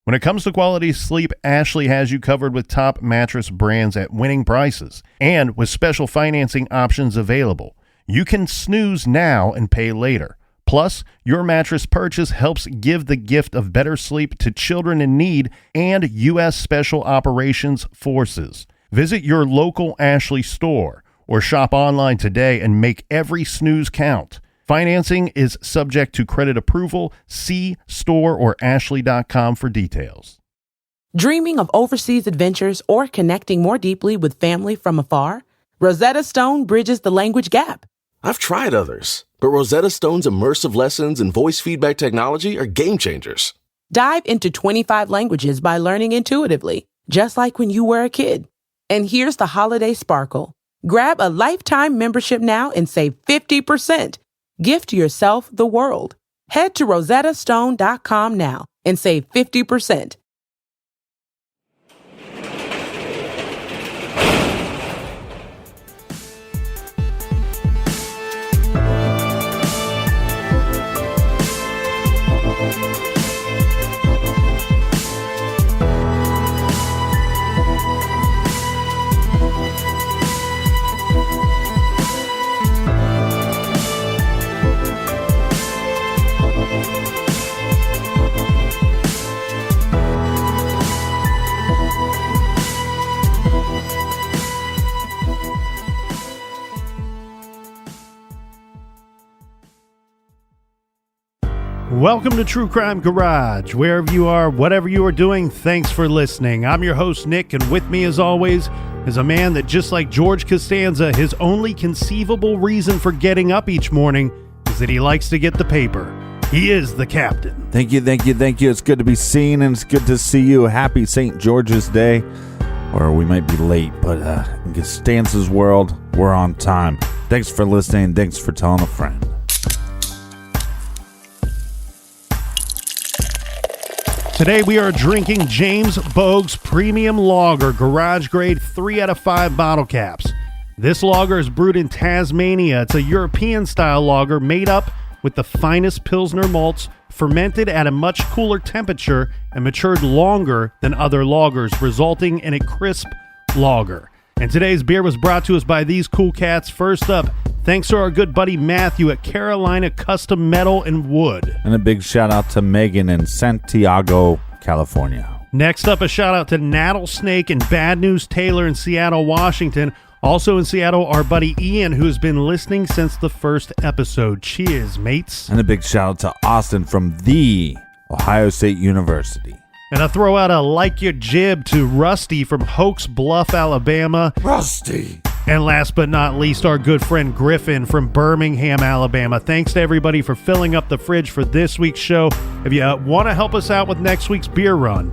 When it comes to quality sleep, Ashley has you covered with top mattress brands at winning prices and with special financing options available. You can snooze now and pay later. Plus, your mattress purchase helps give the gift of better sleep to children in need and U.S. Special Operations Forces. Visit your local Ashley store or shop online today and make every snooze count. Financing is subject to credit approval. See store or ashley.com for details. Dreaming of overseas adventures or connecting more deeply with family from afar? Rosetta Stone bridges the language gap. I've tried others, but Rosetta Stone's immersive lessons and voice feedback technology are game changers. Dive into 25 languages by learning intuitively, just like when you were a kid. And here's the holiday sparkle. Grab a lifetime membership now and save 50%. Gift yourself the world. Head to rosettastone.com now and save 50%. Welcome to True Crime Garage. Wherever you are, whatever you are doing, thanks for listening. I'm your host, Nick, and with me, as always, is a man that, just like George Costanza, his only conceivable reason for getting up each morning is that he likes to get the paper. He is the captain. Thank you. It's good to be seen, and it's good to see you. Happy St. George's Day. Or we might be late, but in Costanza's world, we're on time. Thanks for listening. Thanks for telling a friend. Today we are drinking James Boag's Premium Lager, garage grade 3 out of 5 bottle caps. This lager is brewed in Tasmania. It's a European-style lager made up with the finest Pilsner malts, fermented at a much cooler temperature and matured longer than other lagers, resulting in a crisp lager. And today's beer was brought to us by these cool cats. First up, thanks to our good buddy Matthew at Carolina Custom Metal and Wood. And a big shout out to Megan in Santiago, California. Next up, a shout out to Nattlesnake and Bad News Taylor in Seattle, Washington. Also in Seattle, our buddy Ian, who's been listening since the first episode. Cheers, mates. And a big shout out to Austin from the Ohio State University. And I throw out a like your jib to Rusty from Hoax Bluff, Alabama. Rusty. And last but not least, our good friend Griffin from Birmingham, Alabama. Thanks to everybody for filling up the fridge for this week's show. If you want to help us out with next week's beer run,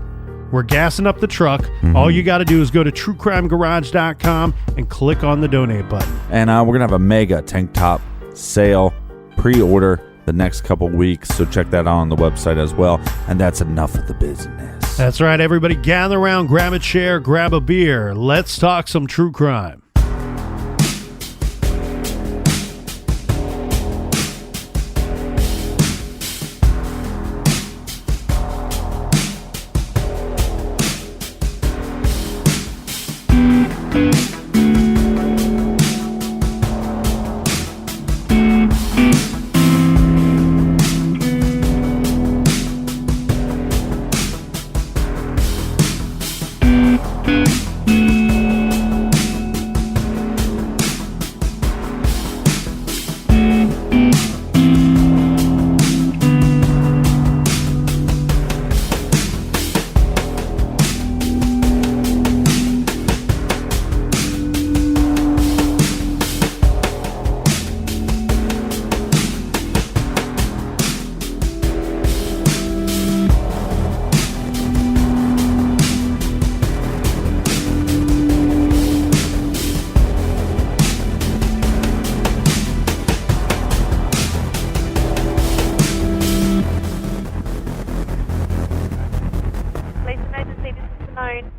we're gassing up the truck. Mm-hmm. All you got to do is go to truecrimegarage.com and click on the donate button. And we're going to have a mega tank top sale pre-order the next couple weeks, so check that out on the website as well. And that's enough of the business. That's right, everybody. Gather around, grab a chair, grab a beer. Let's talk some true crime.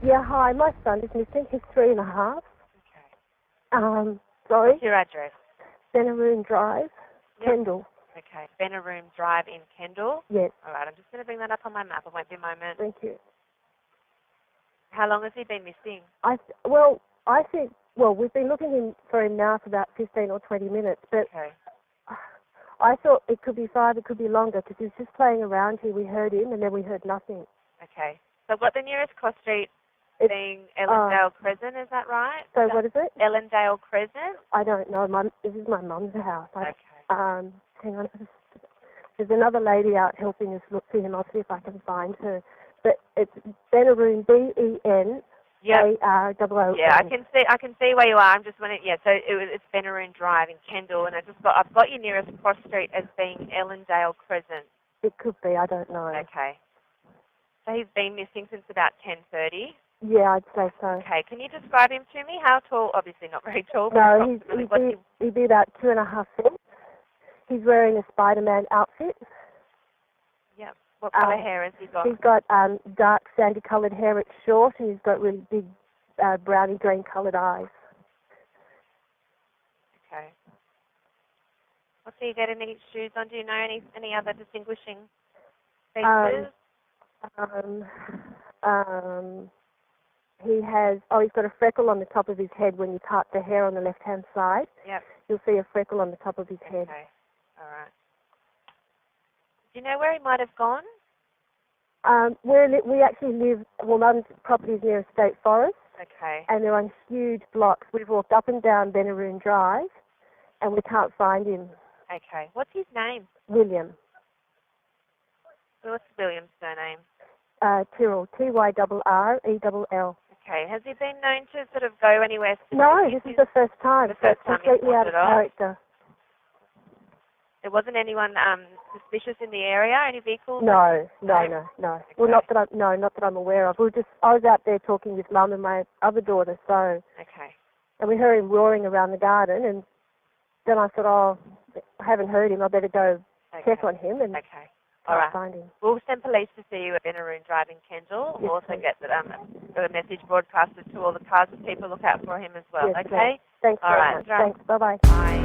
Yeah, hi, my son is missing. He's 3.5. Sorry? What's your address? Centeroon Drive, Yep. Kendall. Okay. Benaroom Drive in Kendall? Yes. All right, I'm just going to bring that up on my map. It won't be a moment. Thank you. How long has he been missing? I think we've been looking for him now for about 15 or 20 minutes, but Okay. I thought it could be 5, it could be longer, because he was just playing around here. We heard him, and then we heard nothing. Okay. So what the nearest cross street It's, being Ellendale Crescent, is that right? So what is it? Ellendale Crescent? I don't know. This is my mum's house. Okay. Hang on. There's another lady out helping us look for him. I'll see if I can find her. But it's Benaroon, BENAROON. Yeah, I can see where you are. I'm just wondering. Yeah, so it's Benaroon Drive in Kendall, and I've got your nearest cross street as being Ellendale Crescent. It could be. I don't know. Okay. So he's been missing since about 10:30. Yeah, I'd say so. Okay. Can you describe him to me? How tall? Obviously not very tall. But No, approximately he'd be about 2.5 feet. He's wearing a Spider-Man outfit. Yeah. What colour hair has he got? He's got dark sandy-coloured hair. It's short, and he's got really big browny green-coloured eyes. Okay. What's he got? Any shoes on? Do you know any other distinguishing features? He's got a freckle on the top of his head when you part the hair on the left-hand side. Yep. You'll see a freckle on the top of his head. Okay. All right. Do you know where he might have gone? We actually live, Mum's property is near a state forest. Okay. And they're on huge blocks. We've walked up and down Benaroon Drive, and we can't find him. Okay. What's his name? William. What's William's surname? Tyrrell, Tyrrell. Okay. Has he been known to sort of go anywhere specific? No, this is the first time. The first time he's completely out of wandered off? character. There wasn't anyone suspicious in the area? Any vehicles? No. Okay. Well, not that I'm aware of. I was out there talking with Mum and my other daughter, so. Okay. And we heard him roaring around the garden, and then I thought, I haven't heard him. I better go check on him and All right. find him. We'll send police to see you at Benaroon Drive in Kendall. We'll also get a message broadcasted to all the cars that people look out for him as well. Yes, okay? Thanks all very right. much. Thanks. Bye-bye. Bye.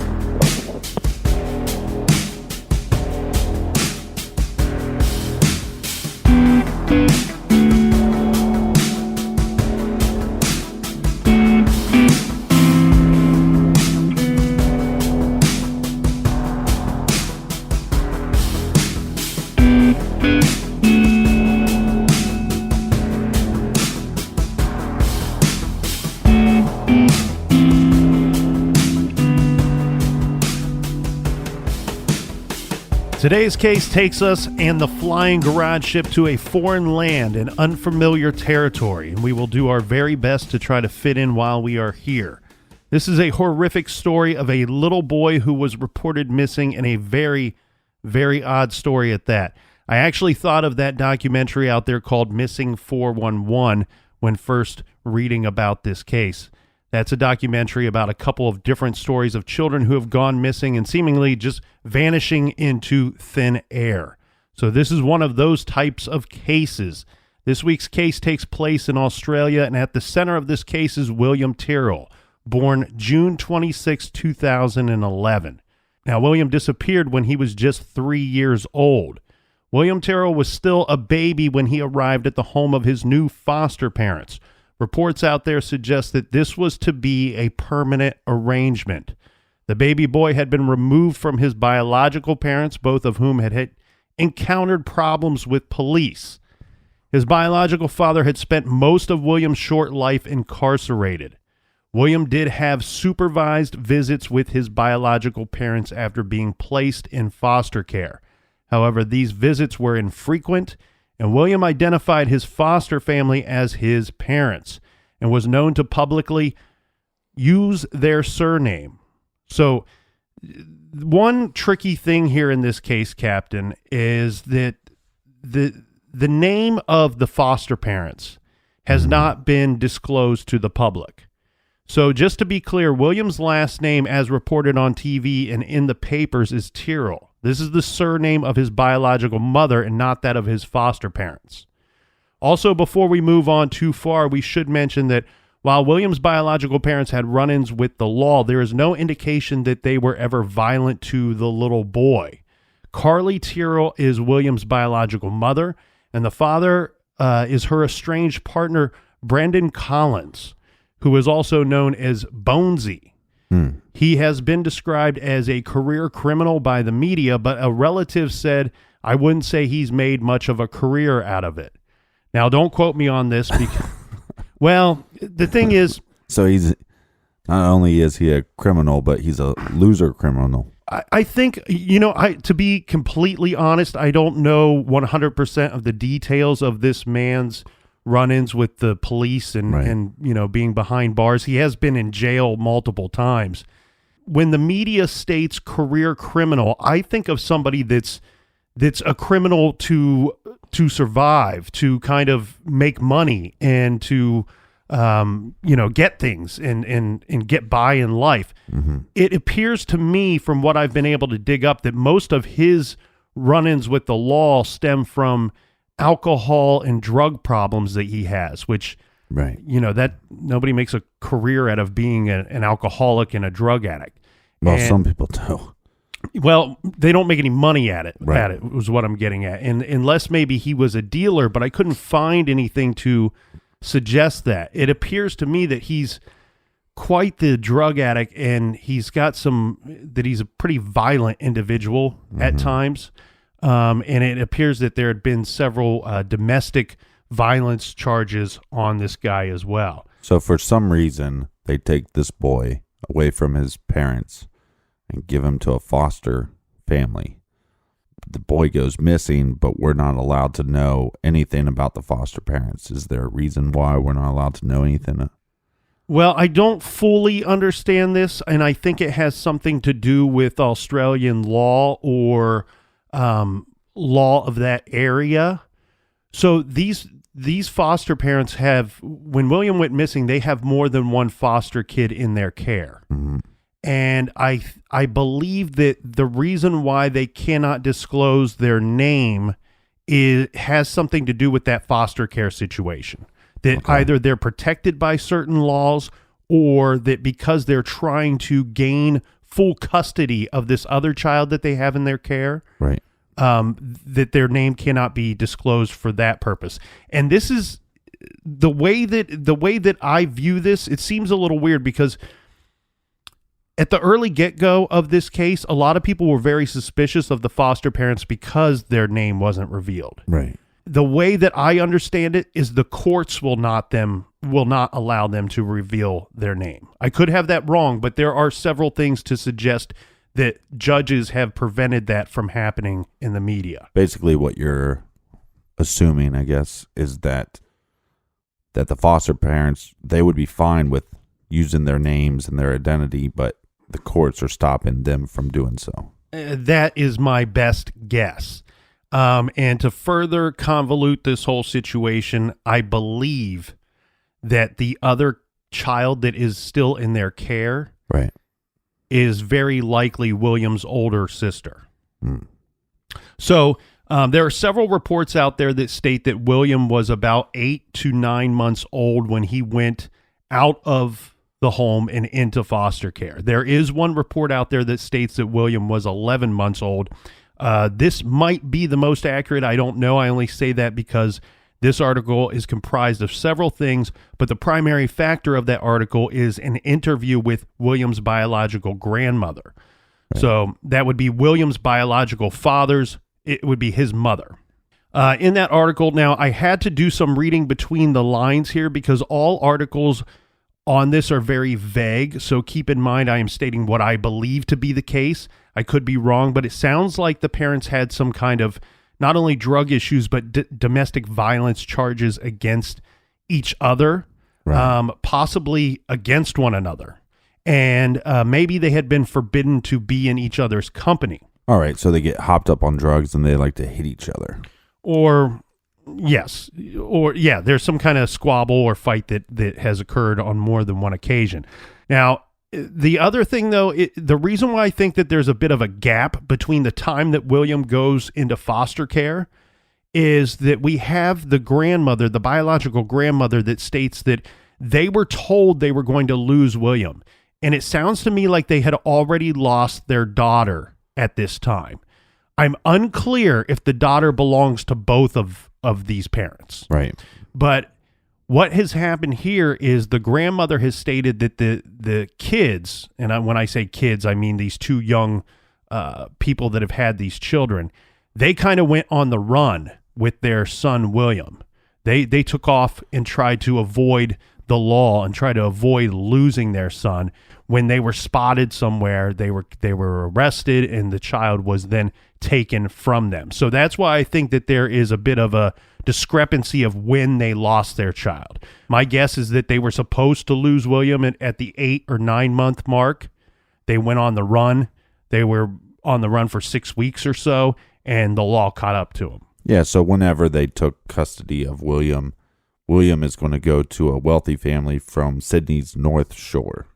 Today's case takes us and the flying garage ship to a foreign land and unfamiliar territory, and we will do our very best to try to fit in while we are here. This is a horrific story of a little boy who was reported missing, and a very, very odd story at that. I actually thought of that documentary out there called Missing 411 when first reading about this case. That's a documentary about a couple of different stories of children who have gone missing and seemingly just vanishing into thin air. So this is one of those types of cases. This week's case takes place in Australia, and at the center of this case is William Tyrrell, born June 26, 2011. Now, William disappeared when he was just 3 years old. William Tyrrell was still a baby when he arrived at the home of his new foster parents. Reports out there suggest that this was to be a permanent arrangement. The baby boy had been removed from his biological parents, both of whom had encountered problems with police. His biological father had spent most of William's short life incarcerated. William did have supervised visits with his biological parents after being placed in foster care. However, these visits were infrequent, and William identified his foster family as his parents and was known to publicly use their surname. So one tricky thing here in this case, Captain, is that the name of the foster parents has not been disclosed to the public. So just to be clear, William's last name, as reported on TV and in the papers, is Tyrrell. This is the surname of his biological mother and not that of his foster parents. Also, before we move on too far, we should mention that while William's biological parents had run-ins with the law, there is no indication that they were ever violent to the little boy. Carly Tyrrell is William's biological mother, and the father is her estranged partner, Brendan Collins, who is also known as Bonesy. He has been described as a career criminal by the media, but a relative said, I wouldn't say he's made much of a career out of it. Now, don't quote me on this because, well, the thing is... So he's, not only is he a criminal, but he's a loser criminal. I think, to be completely honest, I don't know 100% of the details of this man's run-ins with the police and being behind bars. He has been in jail multiple times. When the media states career criminal, I think of somebody that's a criminal to survive, to kind of make money and to get things and get by in life. Mm-hmm. It appears to me, from what I've been able to dig up, that most of his run-ins with the law stem from alcohol and drug problems that he has, which, that nobody makes a career out of being an alcoholic and a drug addict. Well, some people do. Well, they don't make any money at it. Right. Was what I'm getting at. And unless maybe he was a dealer, but I couldn't find anything to suggest that. It appears to me that he's quite the drug addict, and he's a pretty violent individual at times. And it appears that there had been several domestic violence charges on this guy as well. So for some reason, they take this boy away from his parents and give him to a foster family. The boy goes missing, but we're not allowed to know anything about the foster parents. Is there a reason why we're not allowed to know anything? Well, I don't fully understand this, and I think it has something to do with Australian law or law of that area. So these foster parents have, when William went missing, they have more than one foster kid in their care. Mm-hmm. And I believe that the reason why they cannot disclose their name has something to do with that foster care situation. That either they're protected by certain laws, or that because they're trying to gain full custody of this other child that they have in their care, right? That their name cannot be disclosed for that purpose. And this is the way that I view this. It seems a little weird because at the early get-go of this case, a lot of people were very suspicious of the foster parents because their name wasn't revealed. Right. The way that I understand it is the courts will not allow them to reveal their name. I could have that wrong, but there are several things to suggest that judges have prevented that from happening in the media. Basically, what you're assuming, I guess, is that the foster parents, they would be fine with using their names and their identity, but the courts are stopping them from doing so. That is my best guess. And to further convolute this whole situation, I believe that the other child that is still in their care is very likely William's older sister. So there are several reports out there that state that William was about 8 to 9 months old when he went out of the home and into foster care. There is one report out there that states that William was 11 months old. This might be the most accurate. I don't know. I only say that because this article is comprised of several things, but the primary factor of that article is an interview with William's biological grandmother. Right. So that would be William's biological father's. It would be his mother. In that article, now I had to do some reading between the lines here because all articles on this are very vague. So keep in mind, I am stating what I believe to be the case. I could be wrong, but it sounds like the parents had some kind of not only drug issues, but domestic violence charges against each other, possibly against one another. And maybe they had been forbidden to be in each other's company. All right, so they get hopped up on drugs and they like to hit each other. There's some kind of squabble or fight that has occurred on more than one occasion. Now, the other thing, though, the reason why I think that there's a bit of a gap between the time that William goes into foster care is that we have the grandmother, the biological grandmother, that states that they were told they were going to lose William. And it sounds to me like they had already lost their daughter at this time. I'm unclear if the daughter belongs to both of these parents. Right. But what has happened here is the grandmother has stated that the kids, and when I say kids, I mean these two young people that have had these children, they kind of went on the run with their son, William. They took off and tried to avoid the law and try to avoid losing their son. When they were spotted somewhere, they were arrested, and the child was then taken from them. So that's why I think that there is a bit of a discrepancy of when they lost their child. My guess is that they were supposed to lose William at the 8 or 9 month mark. They went on the run. They were on the run for 6 weeks or so, and the law caught up to them. Yeah, so whenever they took custody of William is going to go to a wealthy family from Sydney's North Shore.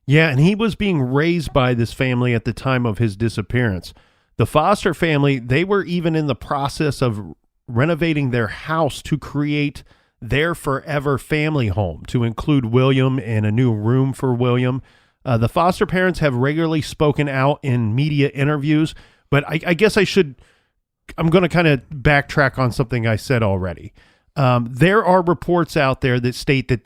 Yeah, and he was being raised by this family at the time of his disappearance. The foster family, they were even in the process of renovating their house to create their forever family home, to include William and a new room for William. The foster parents have regularly spoken out in media interviews, but I guess I'm going to kind of backtrack on something I said already. There are reports out there that state that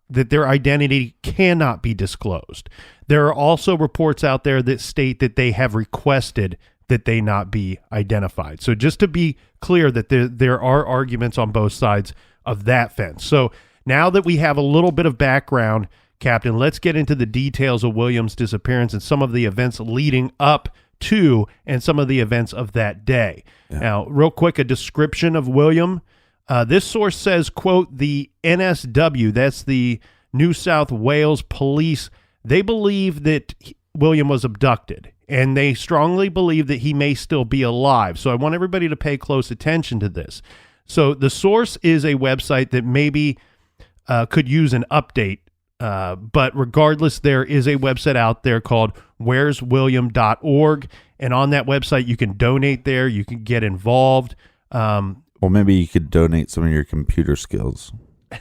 that their identity cannot be disclosed. There are also reports out there that state that they have requested that they not be identified. So just to be clear that there are arguments on both sides of that fence. So now that we have a little bit of background, Captain, let's get into the details of William's disappearance and some of the events leading up to and some of the events of that day. Yeah. Now, real quick, a description of William. This source says, quote, the NSW, that's the New South Wales Police, they believe that William was abducted, and they strongly believe that he may still be alive. So I want everybody to pay close attention to this. So the source is a website that maybe could use an update, but regardless, there is a website out there called where'swilliam.org, and on that website, you can donate there, you can get involved. Well, maybe you could donate some of your computer skills.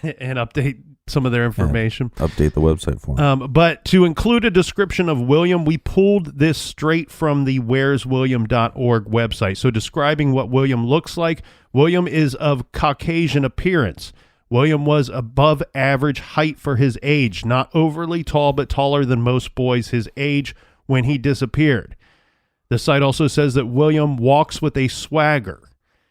And update some of their information. Yeah, update the website for them. But to include a description of William, we pulled this straight from the where'swilliam.org website. So describing what William looks like, William is of Caucasian appearance. William was above average height for his age, not overly tall, but taller than most boys his age when he disappeared. The site also says that William walks with a swagger.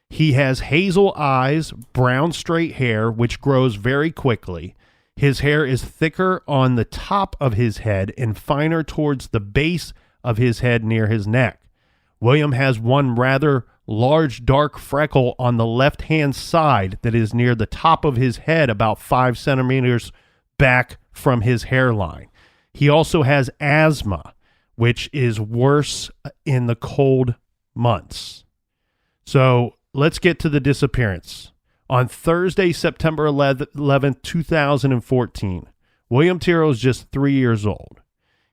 He has hazel eyes, brown straight hair, which grows very quickly. His hair is thicker on the top of his head and finer towards the base of his head near his neck. William has one rather large dark freckle on the left-hand side that is near the top of his head, about 5 centimeters back from his hairline. He also has asthma, which is worse in the cold months. So let's get to the disappearance. On Thursday, September 11th, 2014, William Tyrrell is just 3 years old.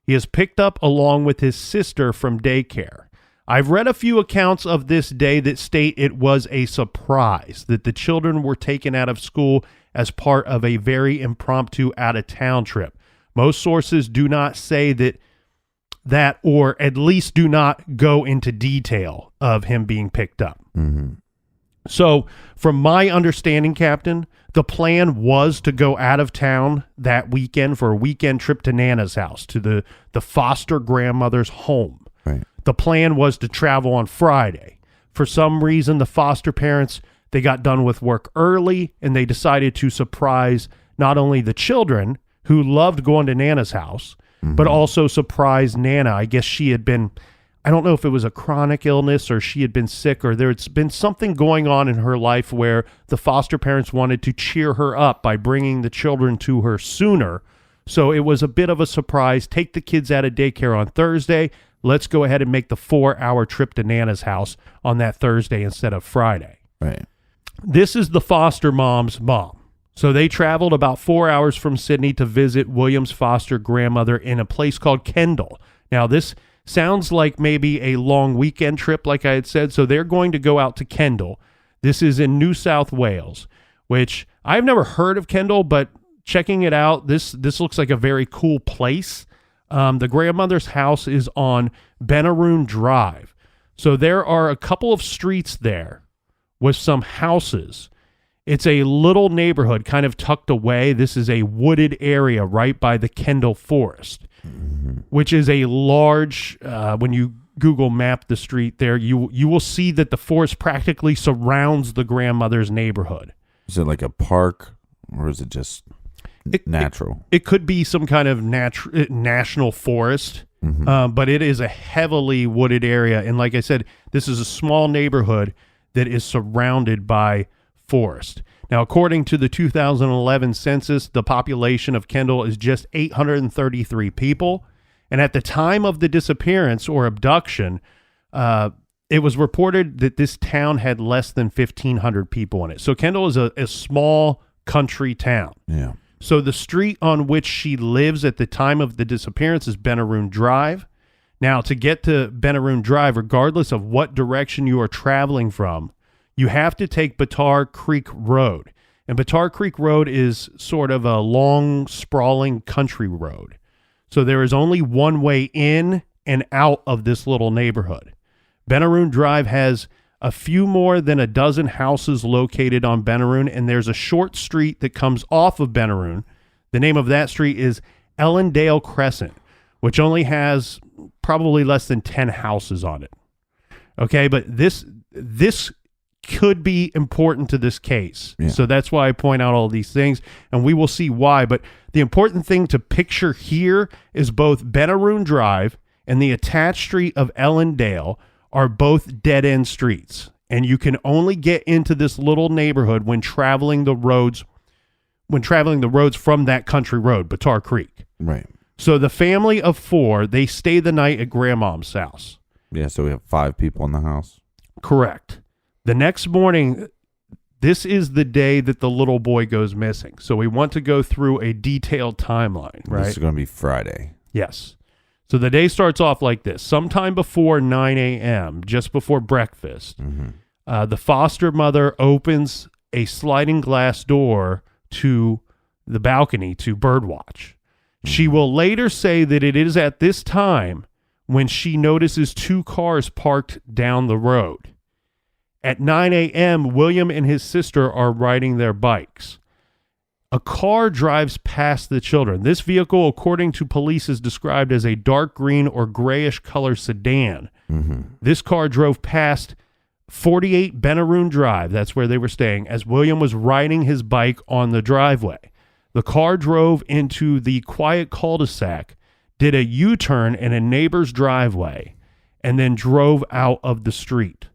He is picked up along with his sister from daycare. I've read a few accounts of this day that state it was a surprise, that the children were taken out of school as part of a very impromptu out-of-town trip. Most sources do not say that, or at least do not go into detail of him being picked up. Mm-hmm. So from my understanding, Captain, the plan was to go out of town that weekend for a weekend trip to Nana's house, to the foster grandmother's home. Right. The plan was to travel on Friday. For some reason, the foster parents, they got done with work early, and they decided to surprise not only the children, who loved going to Nana's house, mm-hmm. but also surprise Nana. I guess she had been, I don't know if it was a chronic illness or she had been sick, or there's been something going on in her life where the foster parents wanted to cheer her up by bringing the children to her sooner. So it was a bit of a surprise. Take the kids out of daycare on Thursday. Let's go ahead and make the 4-hour trip to Nana's house on that Thursday instead of Friday. Right. This is the foster mom's mom. So they traveled about 4 hours from Sydney to visit William's foster grandmother in a place called Kendall. Now, this sounds like maybe a long weekend trip, like I had said. So they're going to go out to Kendall. This is in New South Wales, which I've never heard of Kendall, but checking it out, this looks like a very cool place. The grandmother's house is on Benaroon Drive. So there are a couple of streets there with some houses. It's a little neighborhood kind of tucked away. This is a wooded area right by the Kendall Forest, which is a large, when you Google map the street there, you will see that the forest practically surrounds the grandmother's neighborhood. Is it like a park or is it just natural? It could be some kind of national forest, but it is a heavily wooded area. And like I said, this is a small neighborhood that is surrounded by forest. Now, according to the 2011 census, the population of Kendall is just 833 people. And at the time of the disappearance or abduction, it was reported that this town had less than 1,500 people in it. So Kendall is a small country town. Yeah. So the street on which she lives at the time of the disappearance is Benaroon Drive. Now, to get to Benaroon Drive, regardless of what direction you are traveling from, you have to take Battar Creek Road. And Battar Creek Road is sort of a long, sprawling country road. So there is only one way in and out of this little neighborhood. Benaroon Drive has a few more than a dozen houses located on Benaroon, and there's a short street that comes off of Benaroon. The name of that street is Ellendale Crescent, which only has probably less than 10 houses on it. Okay, but this could be important to this case. Yeah. So that's why I point out all these things, and we will see why. But the important thing to picture here is both Benaroon Drive and the attached street of Ellendale are both dead-end streets, and you can only get into this little neighborhood when traveling the roads from that country road, Battar Creek. Right. So the family of 4, they stay the night at Grandmom's house. Yeah, so we have 5 people in the house. Correct. The next morning, this is the day that the little boy goes missing. So we want to go through a detailed timeline, right? This is going to be Friday. Yes. So the day starts off like this. Sometime before 9 a.m., just before breakfast, the foster mother opens a sliding glass door to the balcony to birdwatch. She will later say that it is at this time when she notices 2 cars parked down the road. At 9 a.m., William and his sister are riding their bikes. A car drives past the children. This vehicle, according to police, is described as a dark green or grayish color sedan. This car drove past 48 Benaroon Drive, that's where they were staying, as William was riding his bike on the driveway. The car drove into the quiet cul-de-sac, did a U-turn in a neighbor's driveway, and then drove out of the street.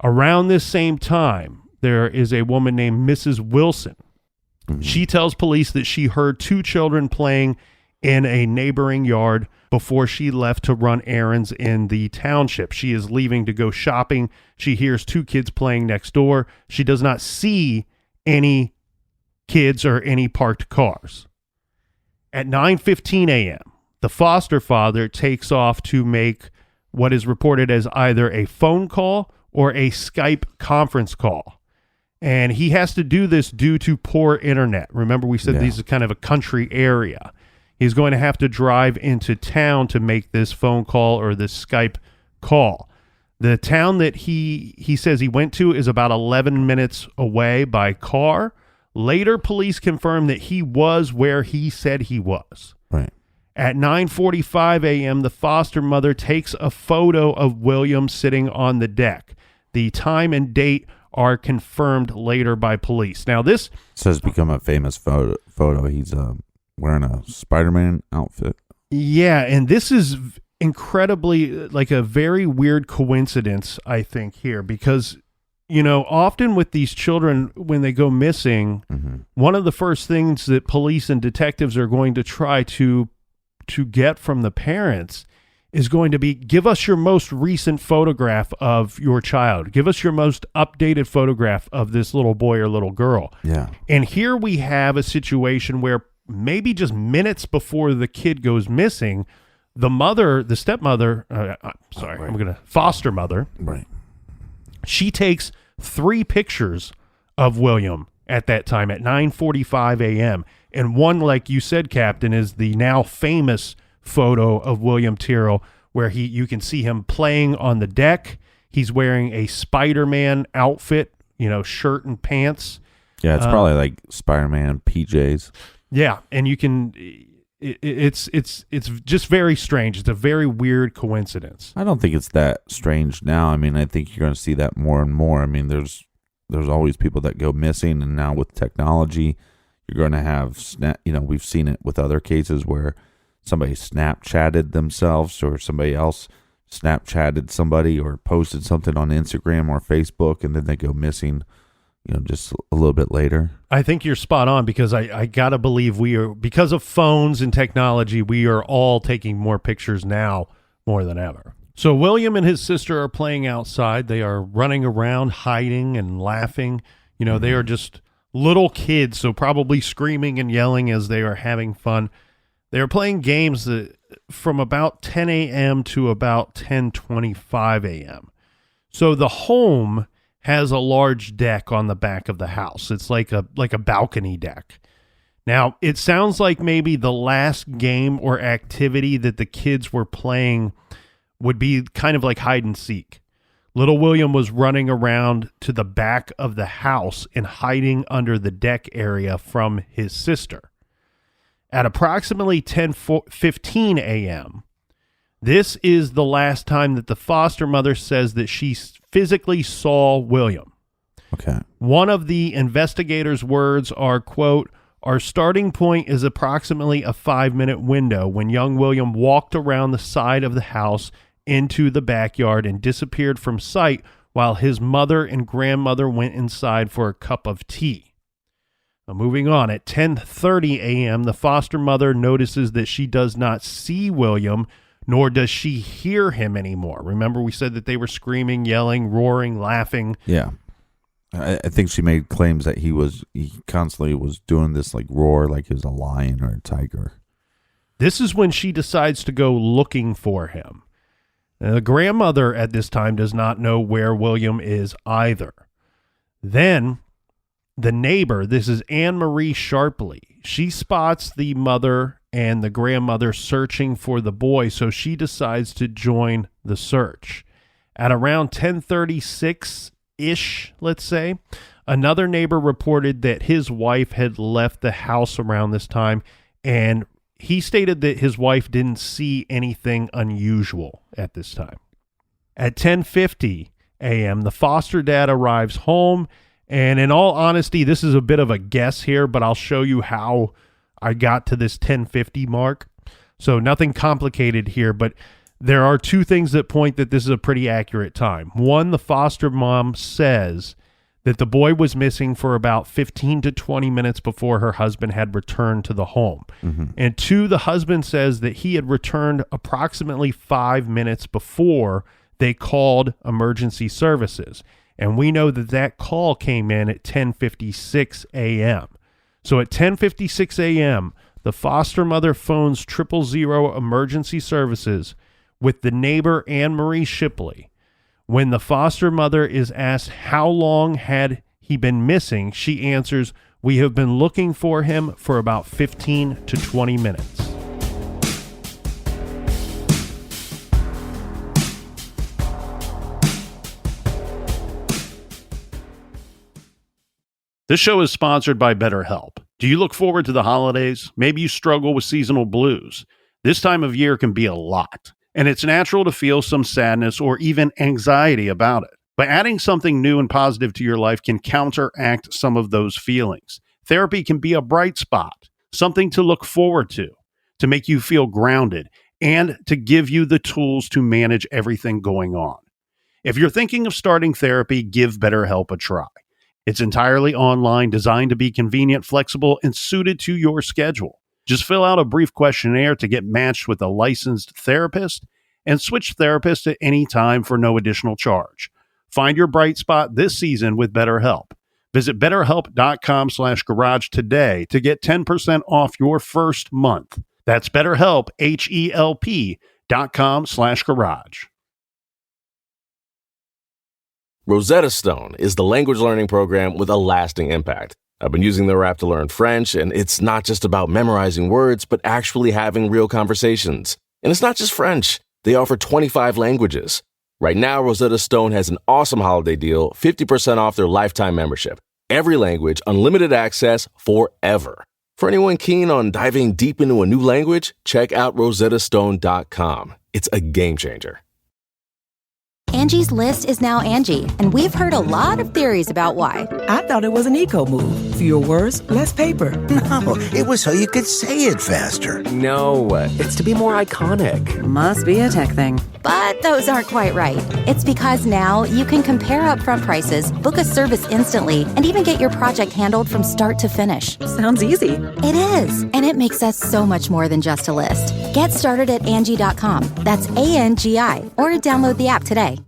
Around this same time, there is a woman named Mrs. Wilson. She tells police that she heard 2 children playing in a neighboring yard before she left to run errands in the township. She is leaving to go shopping. She hears 2 kids playing next door. She does not see any kids or any parked cars. At 9:15 a.m., the foster father takes off to make what is reported as either a phone call or a Skype conference call. And he has to do this due to poor internet. Remember, we said this is kind of a country area. He's going to have to drive into town to make this phone call or this Skype call. The town that he says he went to is about 11 minutes away by car. Later, police confirmed that he was where he said he was. Right. At 9:45 a.m., the foster mother takes a photo of William sitting on the deck. The time and date are confirmed later by police. Now, this says become a famous photo. He's wearing a Spider-Man outfit. Yeah, and this is incredibly like a very weird coincidence, I think, here, because, you know, often with these children, when they go missing, one of the first things that police and detectives are going to try to get from the parents is going to be, give us your most recent photograph of your child. Give us your most updated photograph of this little boy or little girl. Yeah. And here we have a situation where maybe just minutes before the kid goes missing, the mother, the stepmother, foster mother, right, she takes 3 pictures of William at that time at 9:45 a.m. And one, like you said, Captain, is the now famous photo of William Tyrrell where you can see him playing on the deck. He's wearing a Spider-Man outfit, shirt and pants. Yeah, it's probably like Spider-Man PJs. Yeah, and you can. It's just very strange. It's a very weird coincidence. I don't think it's that strange now. I mean, I think you're going to see that more and more. I mean, there's always people that go missing, and now with technology, you're going to have we've seen it with other cases where somebody Snapchatted themselves, or somebody else Snapchatted somebody, or posted something on Instagram or Facebook, and then they go missing, just a little bit later. I think you're spot on, because I got to believe because of phones and technology, we are all taking more pictures now more than ever. So William and his sister are playing outside. They are running around, hiding and laughing. They are just little kids, so probably screaming and yelling as they are having fun. They are playing games from about 10 a.m. to about 10:25 a.m. So the home has a large deck on the back of the house. It's like a balcony deck. Now, it sounds like maybe the last game or activity that the kids were playing would be kind of like hide and seek. Little William was running around to the back of the house and hiding under the deck area from his sister. At approximately 10:15 a.m., this is the last time that the foster mother says that she physically saw William. Okay. One of the investigators' words are, quote, "Our starting point is approximately a 5-minute window when young William walked around the side of the house into the backyard and disappeared from sight while his mother and grandmother went inside for a cup of tea." Now, moving on, at 10:30 a.m., the foster mother notices that she does not see William, nor does she hear him anymore. Remember, we said that they were screaming, yelling, roaring, laughing. Yeah. I think she made claims that he constantly was doing this like roar like he was a lion or a tiger. This is when she decides to go looking for him. Now, the grandmother at this time does not know where William is either. Then the neighbor, this is Anne Marie Sharpley, she spots the mother and the grandmother searching for the boy, so she decides to join the search. At around 10:36-ish, let's say, another neighbor reported that his wife had left the house around this time, and he stated that his wife didn't see anything unusual at this time. At 10:50 a.m., the foster dad arrives home, and in all honesty, this is a bit of a guess here, but I'll show you how I got to this 10:50 mark. So nothing complicated here, but there are two things that point that this is a pretty accurate time. One, the foster mom says that the boy was missing for about 15 to 20 minutes before her husband had returned to the home. Mm-hmm. And two, the husband says that he had returned approximately 5 minutes before they called emergency services. And we know that that call came in at 10:56 a.m. So at 10:56 a.m., the foster mother phones 000 emergency services with the neighbor Anne Marie Shipley. When the foster mother is asked how long had he been missing, she answers, "We have been looking for him for about 15 to 20 minutes. This show is sponsored by BetterHelp. Do you look forward to the holidays? Maybe you struggle with seasonal blues. This time of year can be a lot, and it's natural to feel some sadness or even anxiety about it. But adding something new and positive to your life can counteract some of those feelings. Therapy can be a bright spot, something to look forward to make you feel grounded, and to give you the tools to manage everything going on. If you're thinking of starting therapy, give BetterHelp a try. It's entirely online, designed to be convenient, flexible, and suited to your schedule. Just fill out a brief questionnaire to get matched with a licensed therapist and switch therapists at any time for no additional charge. Find your bright spot this season with BetterHelp. Visit BetterHelp.com/garage today to get 10% off your first month. That's BetterHelp, HELP.com/garage. Rosetta Stone is the language learning program with a lasting impact. I've been using their app to learn French, and it's not just about memorizing words, but actually having real conversations. And it's not just French. They offer 25 languages. Right now, Rosetta Stone has an awesome holiday deal, 50% off their lifetime membership. Every language, unlimited access, forever. For anyone keen on diving deep into a new language, check out rosettastone.com. It's a game changer. Angie's List is now Angie, and we've heard a lot of theories about why. I thought it was an eco move. Fewer words, less paper. No, it was so you could say it faster. No, it's to be more iconic. Must be a tech thing. But those aren't quite right. It's because now you can compare upfront prices, book a service instantly, and even get your project handled from start to finish. Sounds easy. It is, and it makes us so much more than just a list. Get started at Angie.com. That's ANGI, or download the app today.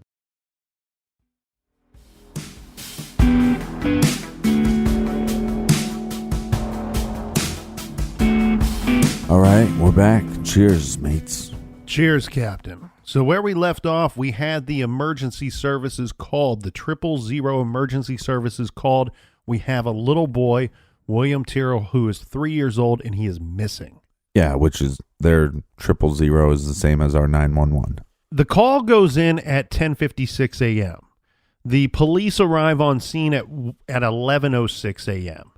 All right, we're back. Cheers, mates. Cheers, Captain. So where we left off, we had the emergency services called, the 000 emergency services called. We have a little boy, William Tyrrell, who is 3 years old, and he is missing. Yeah, which is their 000 is the same as our 911. The call goes in at 10:56 a.m. The police arrive on scene at 11:06 a.m.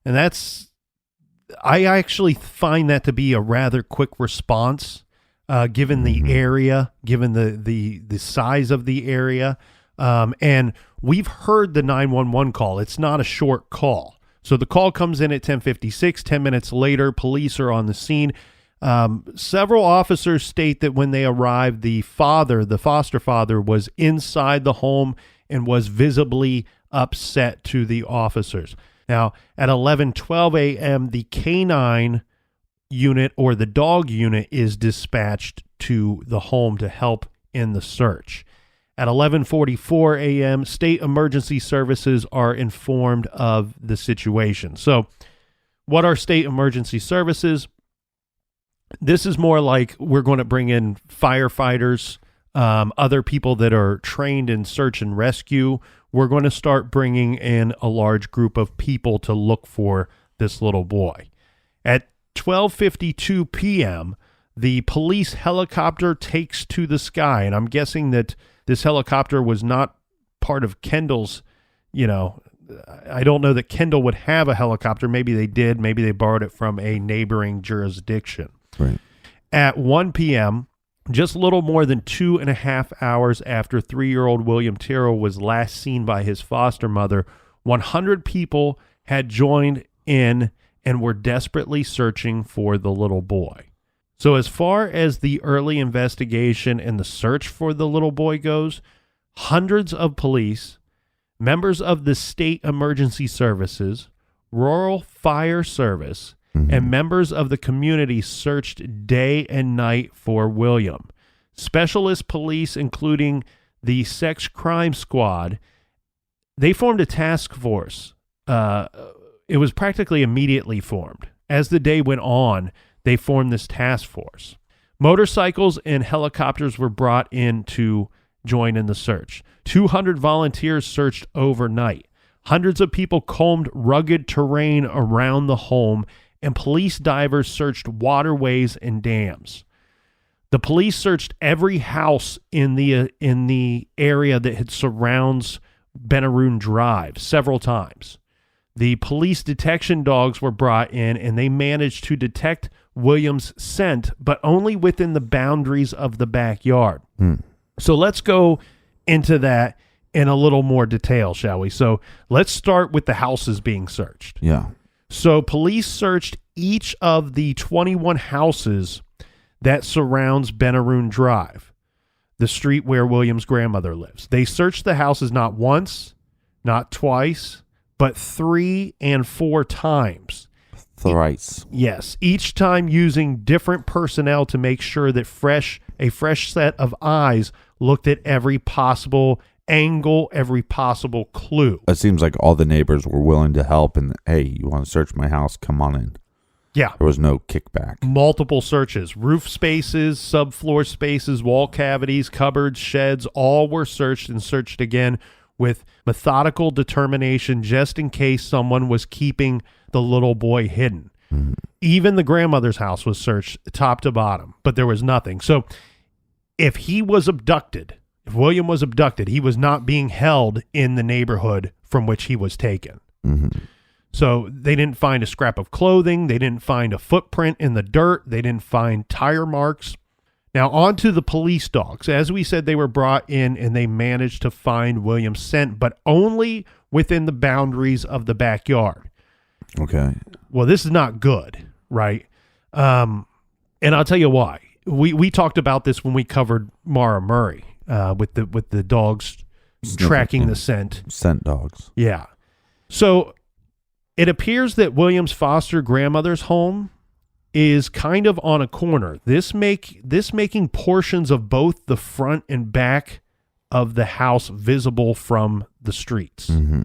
And I actually find that to be a rather quick response, given the area, given the size of the area. And we've heard the 911 call. It's not a short call. So the call comes in at 10:56. 10 minutes later, police are on the scene. Several officers state that when they arrived, the foster father, was inside the home and was visibly upset to the officers. Now, at 11:12 a.m., the canine unit or the dog unit is dispatched to the home to help in the search. At 11:44 a.m., state emergency services are informed of the situation. So, what are state emergency services? This is more like we're going to bring in firefighters, other people that are trained in search and rescue. We're going to start bringing in a large group of people to look for this little boy. At 12:52 p.m., the police helicopter takes to the sky, and I'm guessing that this helicopter was not part of Kendall's, I don't know that Kendall would have a helicopter. Maybe they did. Maybe they borrowed it from a neighboring jurisdiction. Right. At 1 p.m., just a little more than 2.5 hours after 3-year-old William Tyrrell was last seen by his foster mother, 100 people had joined in and were desperately searching for the little boy. So as far as the early investigation and the search for the little boy goes, hundreds of police, members of the state emergency services, rural fire service, and members of the community searched day and night for William. Specialist police, including the sex crime squad, they formed a task force. It was practically immediately formed. As the day went on, they formed this task force. Motorcycles and helicopters were brought in to join in the search. 200 volunteers searched overnight. Hundreds of people combed rugged terrain around the home, and police divers searched waterways and dams. The police searched every house in the area that surrounds Benaroon Drive several times. The police detection dogs were brought in, and they managed to detect William's scent, but only within the boundaries of the backyard. So let's go into that in a little more detail, shall we? So let's start with the houses being searched. Yeah. So police searched each of the 21 houses that surrounds Benaroon Drive, the street where William's grandmother lives. They searched the houses not once, not twice, but 3 and 4 times. Thrice. Yes, each time using different personnel to make sure that a fresh set of eyes looked at every possible angle, every possible clue. It seems like all the neighbors were willing to help, and hey, you want to search my house? Come on in. Yeah. There was no kickback. Multiple searches, roof spaces, subfloor spaces, wall cavities, cupboards, sheds, all were searched and searched again with methodical determination just in case someone was keeping the little boy hidden. Even the grandmother's house was searched top to bottom, but there was nothing. So if William was abducted, he was not being held in the neighborhood from which he was taken. Mm-hmm. So they didn't find a scrap of clothing. They didn't find a footprint in the dirt. They didn't find tire marks. Now, on to the police dogs. As we said, they were brought in and they managed to find William's scent, but only within the boundaries of the backyard. Okay. Well, this is not good, right? And I'll tell you why. We talked about this when we covered Mara Murray with the dogs tracking the scent. Scent dogs. Yeah. So it appears that William's foster grandmother's home is kind of on a corner. This making portions of both the front and back of the house visible from the streets. Mm-hmm.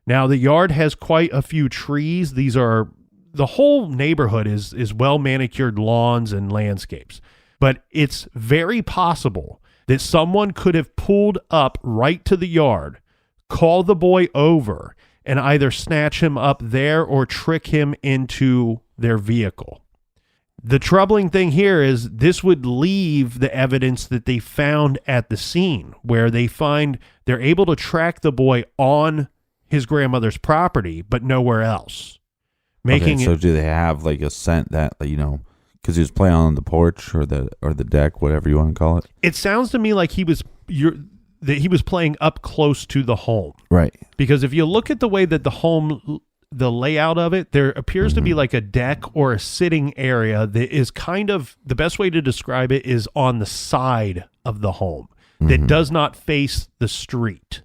Now, the yard has quite a few trees. The whole neighborhood is well manicured lawns and landscapes. But it's very possible that someone could have pulled up right to the yard, call the boy over, and either snatch him up there or trick him into their vehicle. The troubling thing here is this would leave the evidence that they found at the scene, where they're able to track the boy on his grandmother's property, but nowhere else. So do they have like a scent that, because he was playing on the porch or the deck, whatever you want to call it? It sounds to me like he was playing up close to the home. Right. Because if you look at the way that the layout of it, there appears to be like a deck or a sitting area that is kind of, the best way to describe it is on the side of the home that does not face the street.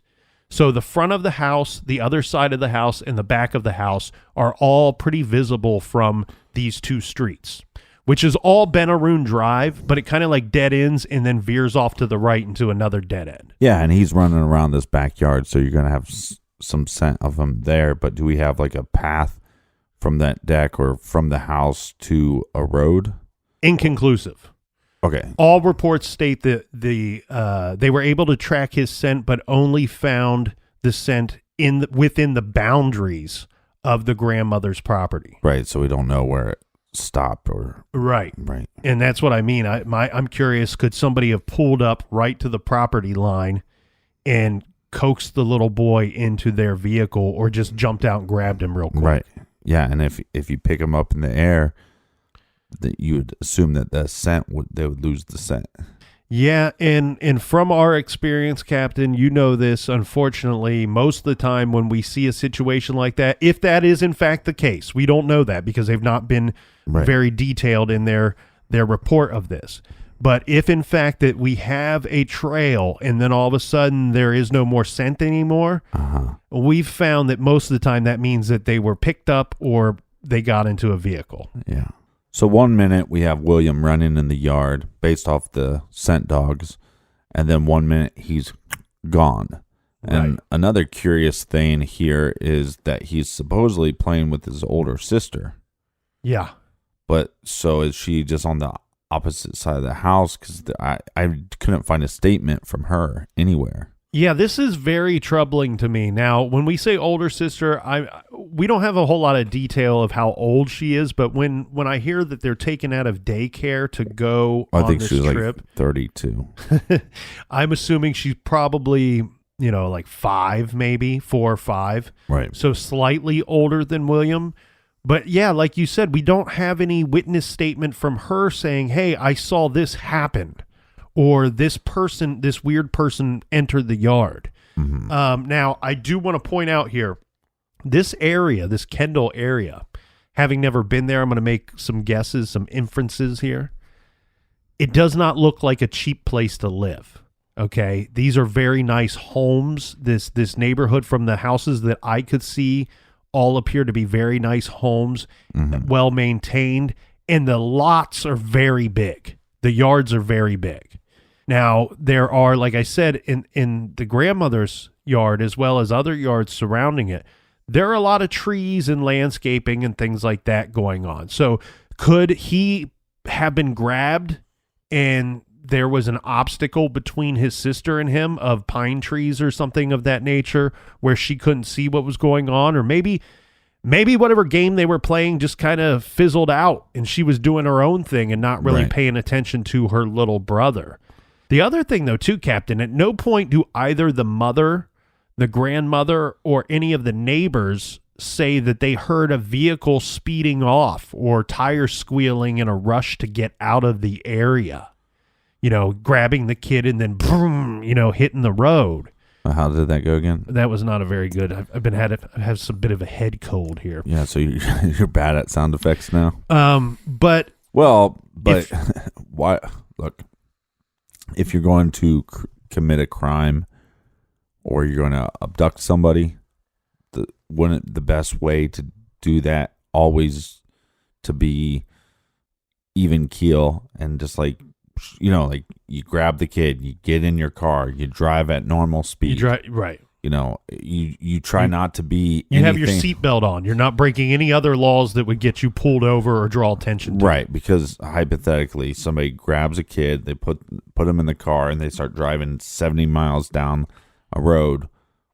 So the front of the house, the other side of the house, and the back of the house are all pretty visible from these two streets, which is all Benaroon Drive, but it kind of like dead ends and then veers off to the right into another dead end. Yeah, and he's running around this backyard, so you're going to have some scent of him there, but do we have like a path from that deck or from the house to a road? Inconclusive. Okay. All reports state that they were able to track his scent, but only found the scent within the boundaries of the grandmother's property. Right, so we don't know where it stopped or... Right. And that's what I mean. I'm curious, could somebody have pulled up right to the property line and coaxed the little boy into their vehicle, or just jumped out and grabbed him real quick? Right. Yeah, and if you pick him up in the air, that you would assume that the scent they would lose the scent. Yeah, and from our experience, Captain, you know this, unfortunately, most of the time when we see a situation like that, if that is in fact the case, we don't know that because they've not been very detailed in their report of this. But if in fact that we have a trail and then all of a sudden there is no more scent anymore, we've found that most of the time that means that they were picked up or they got into a vehicle. Yeah. So 1 minute we have William running in the yard based off the scent dogs, and then 1 minute he's gone. And another curious thing here is that he's supposedly playing with his older sister. Yeah. But so is she just on the opposite side of the house? Because I couldn't find a statement from her anywhere. Yeah, this is very troubling to me. Now, when we say older sister, we don't have a whole lot of detail of how old she is, but when I hear that they're taken out of daycare to go on this trip, like 32. I'm assuming she's probably, like 5, maybe 4 or 5. Right. So slightly older than William. But yeah, like you said, we don't have any witness statement from her saying, hey, I saw this happen. Or this weird person entered the yard. Mm-hmm. Now, I do want to point out here, this area, this Kendall area, having never been there, I'm going to make some guesses, some inferences here. It does not look like a cheap place to live. Okay, these are very nice homes. This neighborhood, from the houses that I could see, all appear to be very nice homes, well maintained, and the lots are very big. The yards are very big. Now, there are, like I said, in the grandmother's yard, as well as other yards surrounding it, there are a lot of trees and landscaping and things like that going on. So could he have been grabbed and there was an obstacle between his sister and him of pine trees or something of that nature where she couldn't see what was going on? Or maybe whatever game they were playing just kind of fizzled out and she was doing her own thing and not really paying attention to her little brother. The other thing, though, too, Captain, at no point do either the mother, the grandmother, or any of the neighbors say that they heard a vehicle speeding off or tires squealing in a rush to get out of the area, grabbing the kid and then, boom, hitting the road. How did that go again? That was not a very good. I have some bit of a head cold here. Yeah, so you're bad at sound effects now. But why? Look, if you're going to commit a crime or you're going to abduct somebody, wouldn't the best way to do that always to be even keel and just like you grab the kid, you get in your car, you drive at normal speed. You drive right. You try not to be. You have your seatbelt on. You're not breaking any other laws that would get you pulled over or draw attention to. Right, because hypothetically, somebody grabs a kid, they put him in the car, and they start driving 70 miles down a road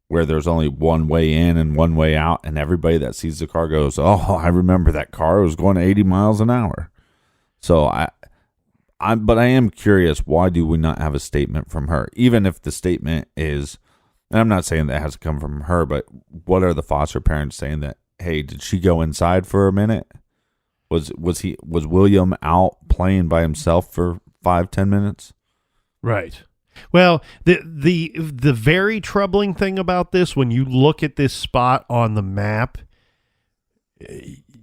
where there's only one way in and one way out, and everybody that sees the car goes, "Oh, I remember that car was going 80 miles an hour." So but I am curious, why do we not have a statement from her? Even if the statement is, and I'm not saying that has to come from her, but what are the foster parents saying that, hey, did she go inside for a minute? Was William out playing by himself for 5-10 minutes? Right. Well, the very troubling thing about this, when you look at this spot on the map,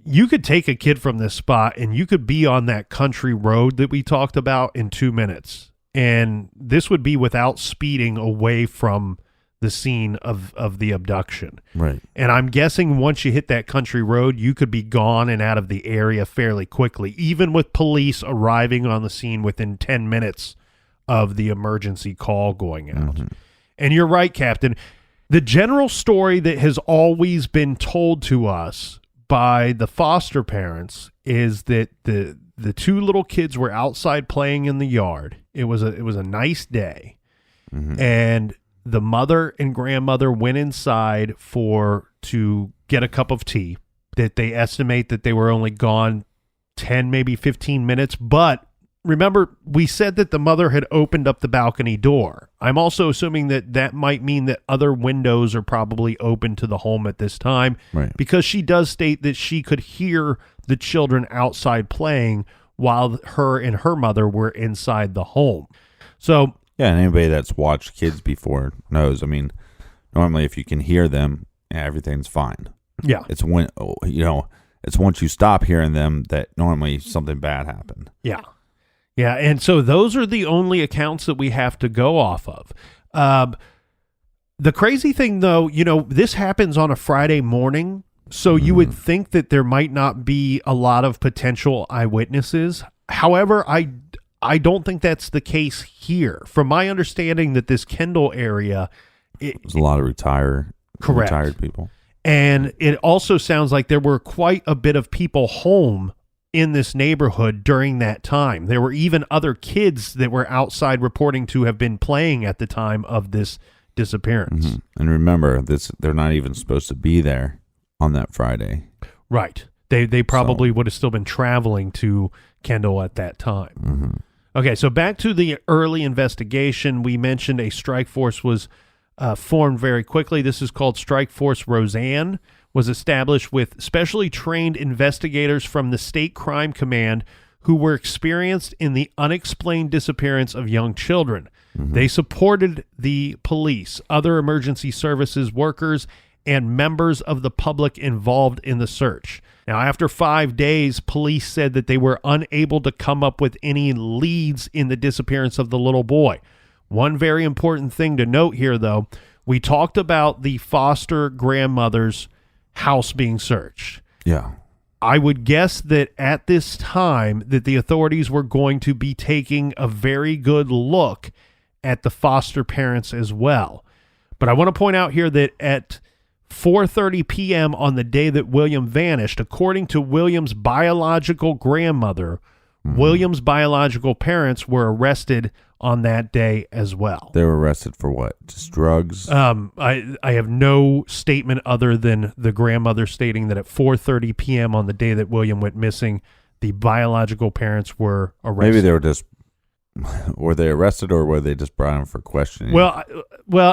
you could take a kid from this spot and you could be on that country road that we talked about in 2 minutes. And this would be without speeding away from the scene of the abduction. Right. And I'm guessing once you hit that country road, you could be gone and out of the area fairly quickly, even with police arriving on the scene within 10 minutes of the emergency call going out. Mm-hmm. And you're right, Captain. The general story that has always been told to us by the foster parents is that the two little kids were outside playing in the yard. It was a nice day. Mm-hmm. And the mother and grandmother went inside to get a cup of tea, that they estimate that they were only gone 10, maybe 15 minutes. But remember, we said that the mother had opened up the balcony door. I'm also assuming that might mean that other windows are probably open to the home at this time, right? Because she does state that she could hear the children outside playing while her and her mother were inside the home. So, yeah, and anybody that's watched kids before knows. I mean, normally if you can hear them, everything's fine. Yeah. It's when, it's once you stop hearing them that normally something bad happened. Yeah. Yeah, and so those are the only accounts that we have to go off of. The crazy thing, though, this happens on a Friday morning, so you would think that there might not be a lot of potential eyewitnesses. However, I don't think that's the case here. From my understanding, that this Kendall area, there's a lot of retired people. And it also sounds like there were quite a bit of people home in this neighborhood during that time. There were even other kids that were outside reporting to have been playing at the time of this disappearance. Mm-hmm. And remember, they're not even supposed to be there on that Friday. Right. They probably would have still been traveling to Kendall at that time. Mm-hmm. Okay, so back to the early investigation. We mentioned a strike force was formed very quickly. This is called Strike Force Roseanne, was established with specially trained investigators from the State Crime Command who were experienced in the unexplained disappearance of young children. Mm-hmm. They supported the police, other emergency services workers, and members of the public involved in the search. Now, after 5 days, police said that they were unable to come up with any leads in the disappearance of the little boy. One very important thing to note here, though, we talked about the foster grandmother's house being searched. Yeah. I would guess that at this time that the authorities were going to be taking a very good look at the foster parents as well. But I want to point out here that at 4:30 p.m. on the day that William vanished, according to William's biological grandmother, William's biological parents were arrested on that day as well. They were arrested for what? Just drugs? I have no statement other than the grandmother stating that at 4:30 p.m. on the day that William went missing, the biological parents were arrested. Maybe they were just Were they arrested or were they just brought in for questioning? Well,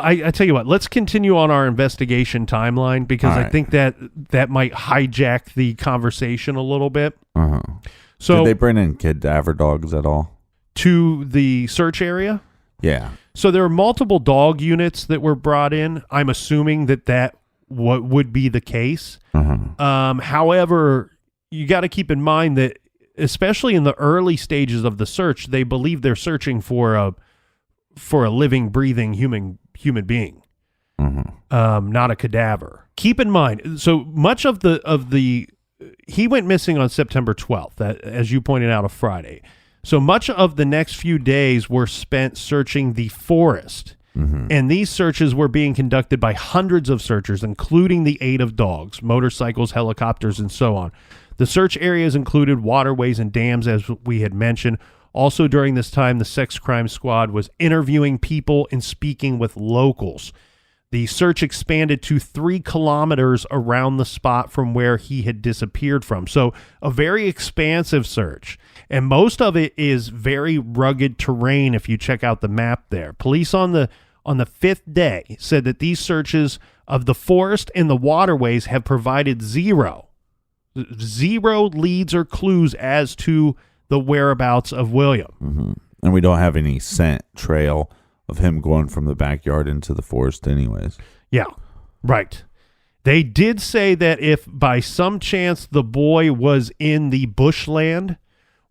I tell you what. Let's continue on our investigation timeline because I think that might hijack the conversation a little bit. Uh-huh. So, did they bring in cadaver dogs at all to the search area? Yeah. So there are multiple dog units that were brought in. I'm assuming that what would be the case. Uh-huh. However, you got to keep in mind that, especially in the early stages of the search, they believe they're searching for a living, breathing human being, not a cadaver. Keep in mind, so much of the he went missing on September 12th, as you pointed out, a Friday. So much of the next few days were spent searching the forest. And these searches were being conducted by hundreds of searchers, including the aid of dogs, motorcycles, helicopters, and so on. The search areas included waterways and dams, as we had mentioned. Also during this time, the sex crime squad was interviewing people and speaking with locals. The search expanded to 3 kilometers around the spot from where he had disappeared from. So a very expansive search. And most of it is very rugged terrain if you check out the map there. Police on the 5th day said that these searches of the forest and the waterways have provided zero leads or clues as to the whereabouts of William. And we don't have any scent trail of him going from the backyard into the forest anyways. Yeah, right. They did say that if by some chance the boy was in the bushland,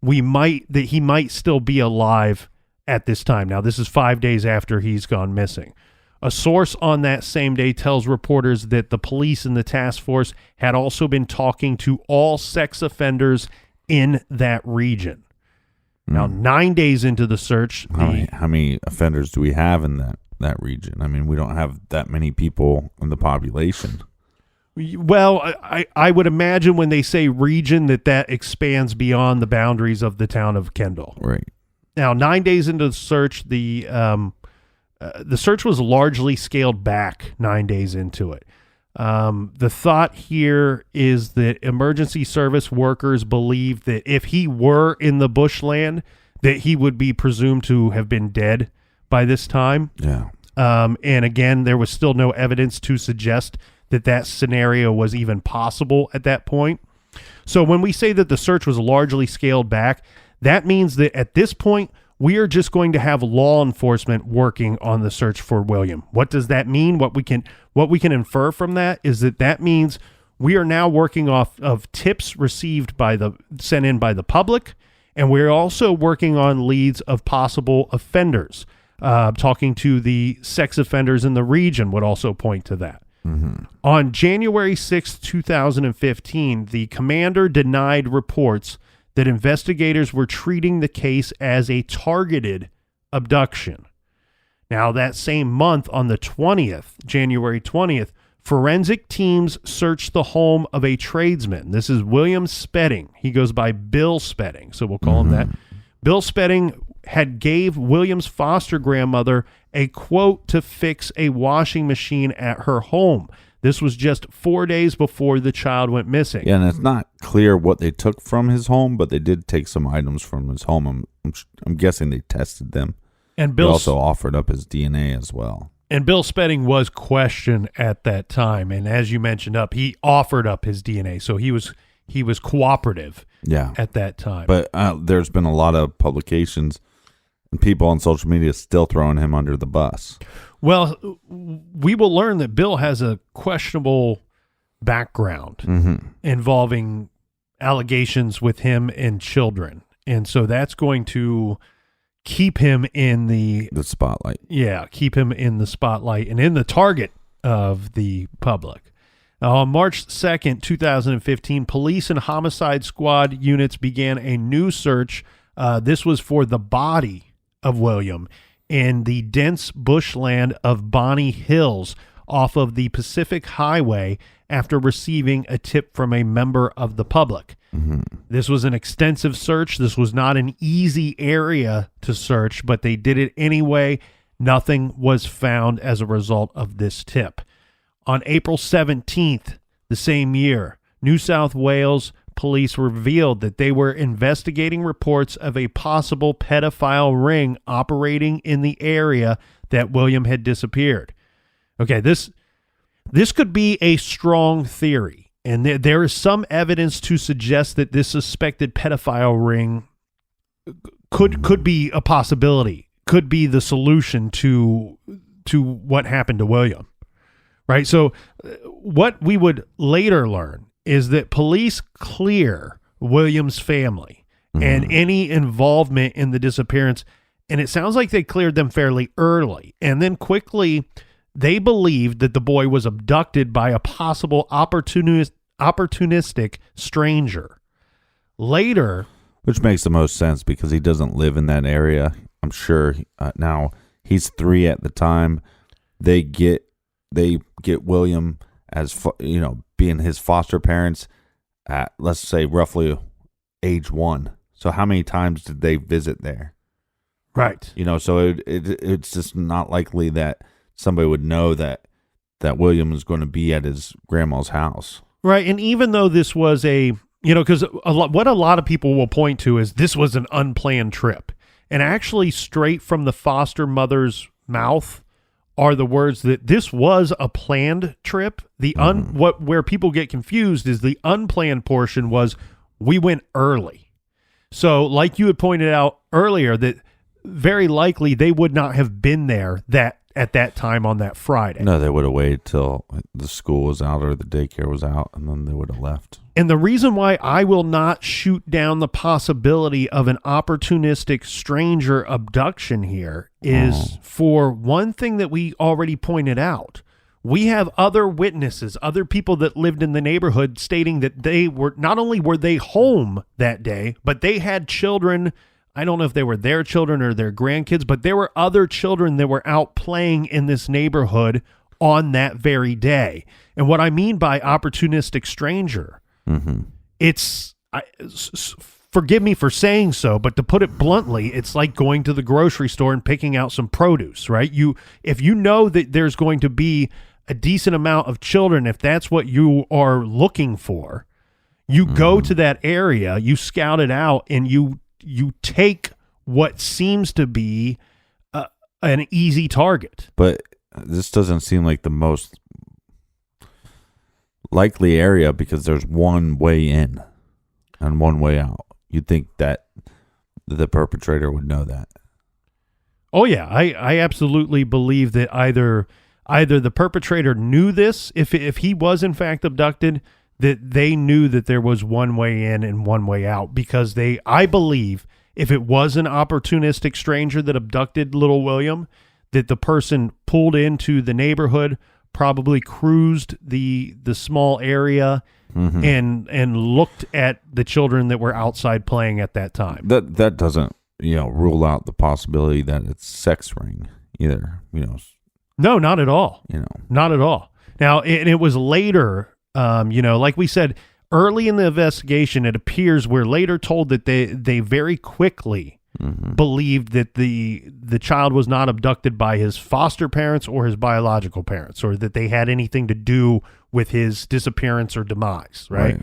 he might still be alive at this time. Now, this is 5 days after he's gone missing. A source on that same day tells reporters that the police and the task force had also been talking to all sex offenders in that region. Now, 9 days into the search... How many offenders do we have in that region? I mean, we don't have that many people in the population. Well, I would imagine when they say region that expands beyond the boundaries of the town of Kendall. Right. Now, 9 days into the search, the search was largely scaled back 9 days into it. The thought here is that emergency service workers believe that if he were in the bushland, that he would be presumed to have been dead by this time. Yeah. And again, there was still no evidence to suggest that scenario was even possible at that point. So when we say that the search was largely scaled back, that means that at this point, we are just going to have law enforcement working on the search for William. What does that mean? What we can infer from that is that means we are now working off of tips received sent in by the public, and we're also working on leads of possible offenders. Talking to the sex offenders in the region would also point to that. On January 6, 2015, the commander denied reports that investigators were treating the case as a targeted abduction. Now, that same month, on the 20th, January 20th, forensic teams searched the home of a tradesman. This is William Spedding. He goes by Bill Spedding, so we'll call him that. Bill Spedding had gave William's foster grandmother a quote to fix a washing machine at her home. This was just 4 days before the child went missing. Yeah, and it's not clear what they took from his home, but they did take some items from his home. I'm guessing they tested them. And Bill also offered up his DNA as well. And Bill Spedding was questioned at that time, and as you mentioned he offered up his DNA, so he was cooperative. Yeah. At that time. But there's been a lot of publications and people on social media still throwing him under the bus. Well, we will learn that Bill has a questionable background involving allegations with him and children. And so that's going to keep him in the spotlight. Yeah, keep him in the spotlight and in the target of the public. Now, on March 2nd, 2015, police and homicide squad units began a new search. This was for the body of William in the dense bushland of Bonnie Hills off of the Pacific Highway after receiving a tip from a member of the public. This was an extensive search. This was not an easy area to search, but they did it anyway. Nothing was found as a result of this tip. On April 17th, the same year, New South Wales police revealed that they were investigating reports of a possible pedophile ring operating in the area that William had disappeared. Okay, this could be a strong theory, and there is some evidence to suggest that this suspected pedophile ring could be a possibility, could be the solution to what happened to William. Right? So what we would later learn is that police clear William's family and any involvement in the disappearance, and it sounds like they cleared them fairly early. And then quickly, they believed that the boy was abducted by a possible opportunistic stranger. Later... Which makes the most sense because he doesn't live in that area. I'm sure now he's 3 at the time. They get William as being his foster parents at, let's say, roughly age 1. So how many times did they visit there? Right. So it's just not likely that somebody would know that William is going to be at his grandma's house. Right. And even though this was because what a lot of people will point to is this was an unplanned trip. And actually straight from the foster mother's mouth are the words that this was a planned trip. Where people get confused is the unplanned portion was we went early. So like you had pointed out earlier, that very likely they would not have been there at that time on that Friday. No, they would have waited till the school was out or the daycare was out, and then they would have left. And the reason why I will not shoot down the possibility of an opportunistic stranger abduction here is for one thing that we already pointed out. We have other witnesses, other people that lived in the neighborhood stating that they were, not only were they home that day, but they had children. I don't know if they were their children or their grandkids, but there were other children that were out playing in this neighborhood on that very day. And what I mean by opportunistic stranger, it's, forgive me for saying so, but to put it bluntly, it's like going to the grocery store and picking out some produce, right? If you know that there's going to be a decent amount of children, if that's what you are looking for, you go to that area, you scout it out, and you take what seems to be an easy target. But this doesn't seem like the most likely area because there's one way in and one way out. You'd think that the perpetrator would know that. Oh yeah, I absolutely believe that either the perpetrator knew this, if he was in fact abducted, that they knew that there was one way in and one way out, because I believe if it was an opportunistic stranger that abducted little William, that the person pulled into the neighborhood, probably cruised the small area and looked at the children that were outside playing at that time. That doesn't rule out the possibility that it's sex ring either. No, not at all. Not at all. Now, it was later. Like we said, early in the investigation, it appears we're later told that they very quickly believed that the child was not abducted by his foster parents or his biological parents, or that they had anything to do with his disappearance or demise, right?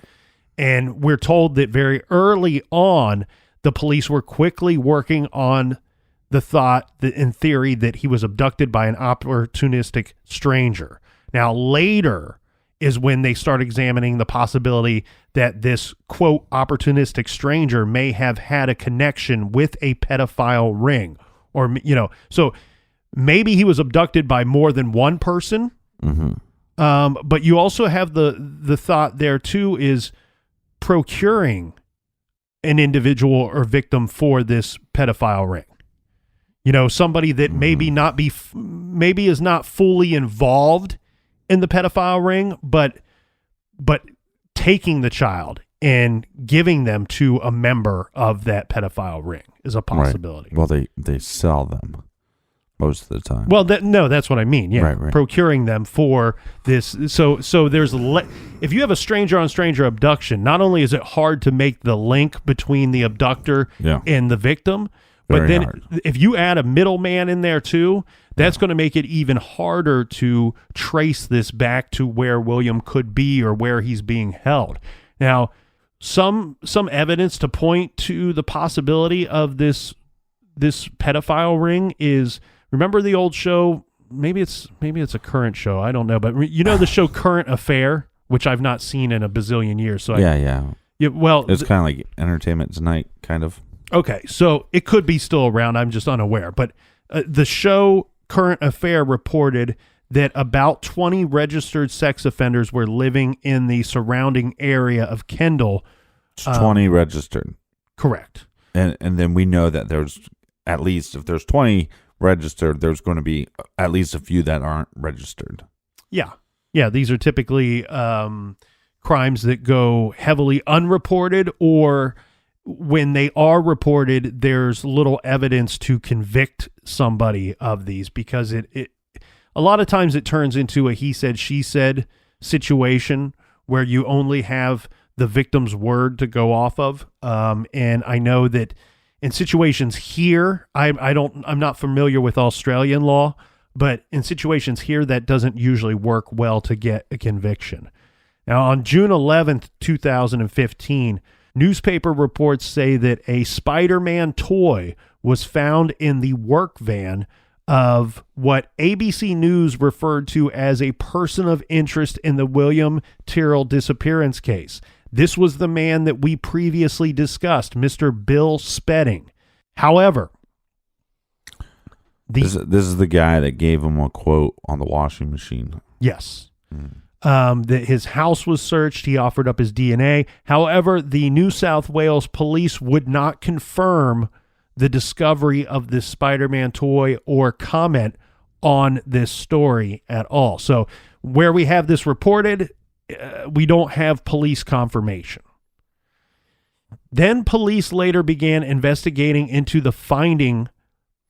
And we're told that very early on, the police were quickly working on the thought, in theory, that he was abducted by an opportunistic stranger. Now, later is when they start examining the possibility that this, quote, opportunistic stranger may have had a connection with a pedophile ring, or, so maybe he was abducted by more than one person. But you also have the thought there too, is procuring an individual or victim for this pedophile ring. Somebody that maybe is not fully involved in the pedophile ring, but taking the child and giving them to a member of that pedophile ring is a possibility. Right. Well, they sell them most of the time. Well, that's what I mean. Yeah, right. Procuring them for this. So there's if you have a stranger on stranger abduction, not only is it hard to make the link between the abductor and the victim, but then if you add a middleman in there too, that's going to make it even harder to trace this back to where William could be or where he's being held. Now, some evidence to point to the possibility of this pedophile ring is, remember the old show? Maybe it's a current show. I don't know, but the show Current Affair, which I've not seen in a bazillion years. So yeah. Well, it's kind of like Entertainment Tonight, kind of. Okay, so it could be still around. I'm just unaware. But the show Current Affair reported that about 20 registered sex offenders were living in the surrounding area of Kendall. 20 registered. Correct. And then we know that there's at least, if there's 20 registered, there's going to be at least a few that aren't registered. Yeah. Yeah, these are typically crimes that go heavily unreported, or when they are reported, there's little evidence to convict somebody of these, because it a lot of times it turns into a he said, she said situation where you only have the victim's word to go off of. And I know that in situations here, I'm not familiar with Australian law, but in situations here, that doesn't usually work well to get a conviction. Now, on June 11th, 2015, newspaper reports say that a Spider-Man toy was found in the work van of what ABC News referred to as a person of interest in the William Tyrrell disappearance case. This was the man that we previously discussed, Mr. Bill Spedding. However, this is the guy that gave him a quote on the washing machine. Yes. That his house was searched. He offered up his DNA. However, the New South Wales police would not confirm the discovery of this Spider-Man toy or comment on this story at all. So where we have this reported, we don't have police confirmation. Then police later began investigating into finding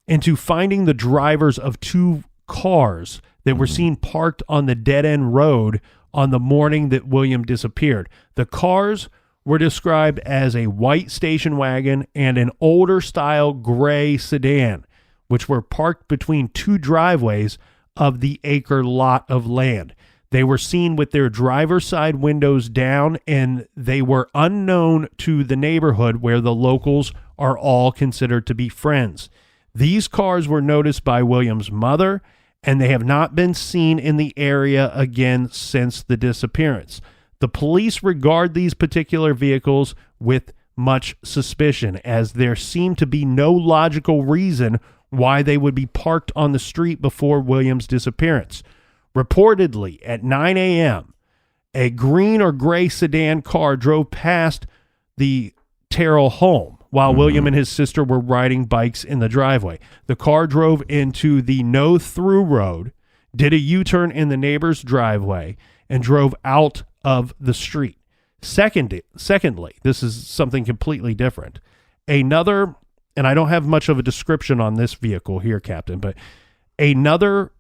the drivers of two cars that were seen parked on the dead-end road on the morning that William disappeared. The cars were described as a white station wagon and an older-style gray sedan, which were parked between two driveways of the acre lot of land. They were seen with their driver's side windows down, and they were unknown to the neighborhood where the locals are all considered to be friends. These cars were noticed by William's mother, and they have not been seen in the area again since the disappearance. The police regard these particular vehicles with much suspicion, as there seemed to be no logical reason why they would be parked on the street before William's disappearance. Reportedly, at 9 a.m., a green or gray sedan car drove past the Tyrrell home while William and his sister were riding bikes in the driveway. The car drove into the no-through road, did a U-turn in the neighbor's driveway, and drove out of the street. Secondly, this is something completely different. Another, and I don't have much of a description on this vehicle here, Captain, but another,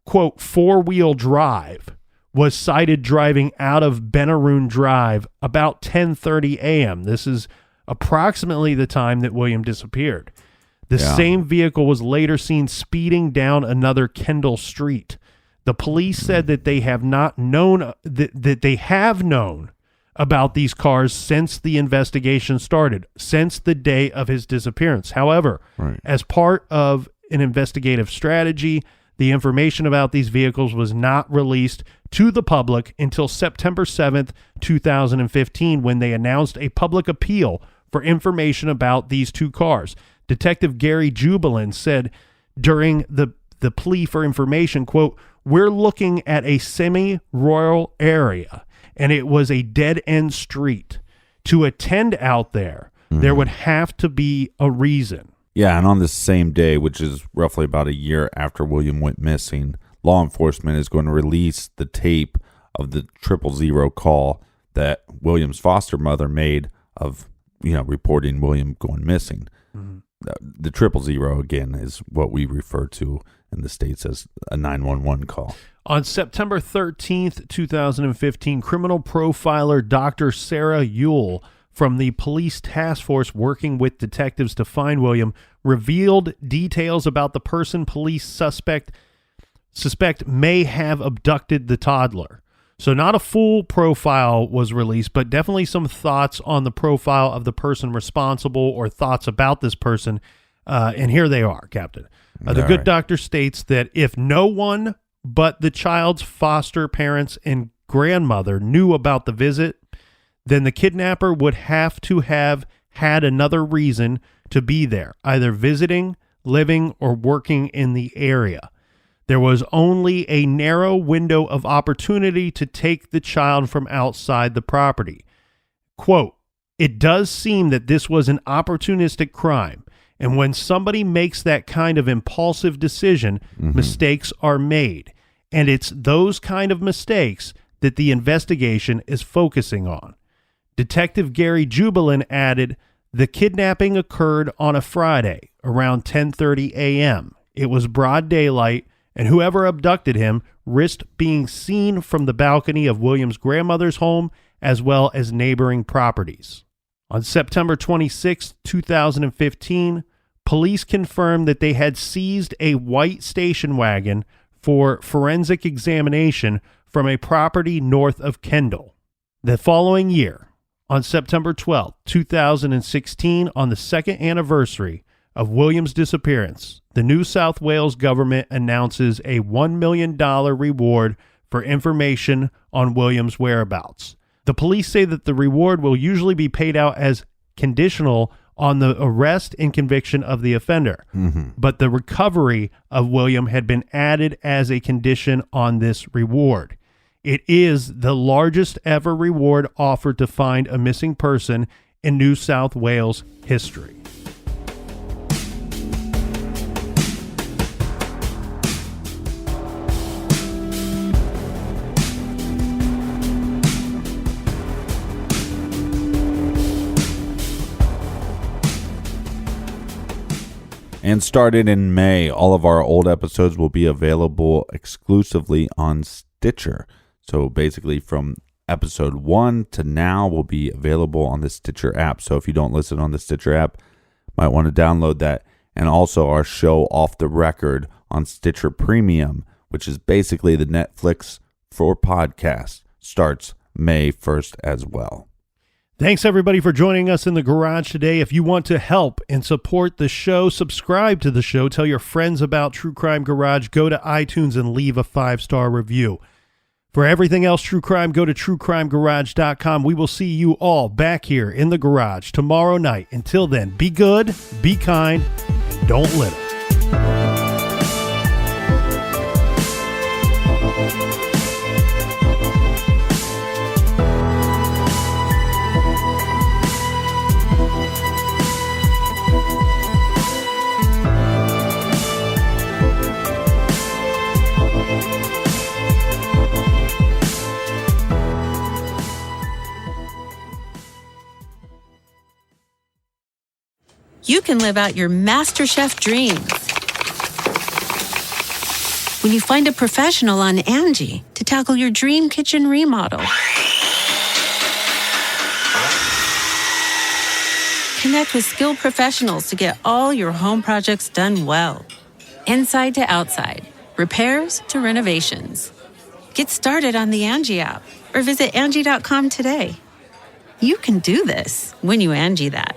quote, four-wheel drive was sighted driving out of Benaroon Drive about 10:30 a.m. This is approximately the time that William disappeared. The same vehicle was later seen speeding down another Kendall street. The police said that they have not known that they have known about these cars since the investigation started, since the day of his disappearance. However, as part of an investigative strategy, the information about these vehicles was not released to the public until September 7th, 2015, when they announced a public appeal for information about these two cars. Detective Gary Jubilin said during the plea for information, quote, "We're looking at a semi-rural area, and it was a dead-end street. To attend out there, there would have to be a reason." Yeah, and on this same day, which is roughly about a year after William went missing, law enforcement is going to release the tape of the 000 call that William's foster mother made of, reporting William going missing. The 000, again, is what we refer to in the States as a 911 call. On September 13th, 2015, criminal profiler Dr. Sarah Ewell from the police task force working with detectives to find William revealed details about the person police suspect may have abducted the toddler. So not a full profile was released, but definitely some thoughts on the profile of the person responsible or thoughts about this person. And here they are, Captain. The good doctor states that if no one but the child's foster parents and grandmother knew about the visit, then the kidnapper would have to have had another reason to be there, either visiting, living, or working in the area. There was only a narrow window of opportunity to take the child from outside the property. Quote, "It does seem that this was an opportunistic crime, and when somebody makes that kind of impulsive decision, mistakes are made, and it's those kind of mistakes that the investigation is focusing on." Detective Gary Jubilin added, "The kidnapping occurred on a Friday around 10:30 a.m. It was broad daylight, and whoever abducted him risked being seen from the balcony of William's grandmother's home as well as neighboring properties." On September 26, 2015, police confirmed that they had seized a white station wagon for forensic examination from a property north of Kendall. The following year, on September 12, 2016, on the second anniversary of William's disappearance, the New South Wales government announces a $1 million reward for information on William's whereabouts. The police say that the reward will usually be paid out as conditional on the arrest and conviction of the offender, but the recovery of William had been added as a condition on this reward. It is the largest ever reward offered to find a missing person in New South Wales history. And started in May, all of our old episodes will be available exclusively on Stitcher. So basically from episode 1 to now will be available on the Stitcher app. So if you don't listen on the Stitcher app, might want to download that. And also our show Off the Record on Stitcher Premium, which is basically the Netflix for podcasts, starts May 1st as well. Thanks, everybody, for joining us in the garage today. If you want to help and support the show, subscribe to the show, tell your friends about True Crime Garage, go to iTunes and leave a 5-star review. For everything else True Crime, go to truecrimegarage.com. We will see you all back here in the garage tomorrow night. Until then, be good, be kind, and don't litter. You can live out your MasterChef dreams when you find a professional on Angie to tackle your dream kitchen remodel. Connect with skilled professionals to get all your home projects done well. Inside to outside, repairs to renovations. Get started on the Angie app or visit Angie.com today. You can do this when you Angie that.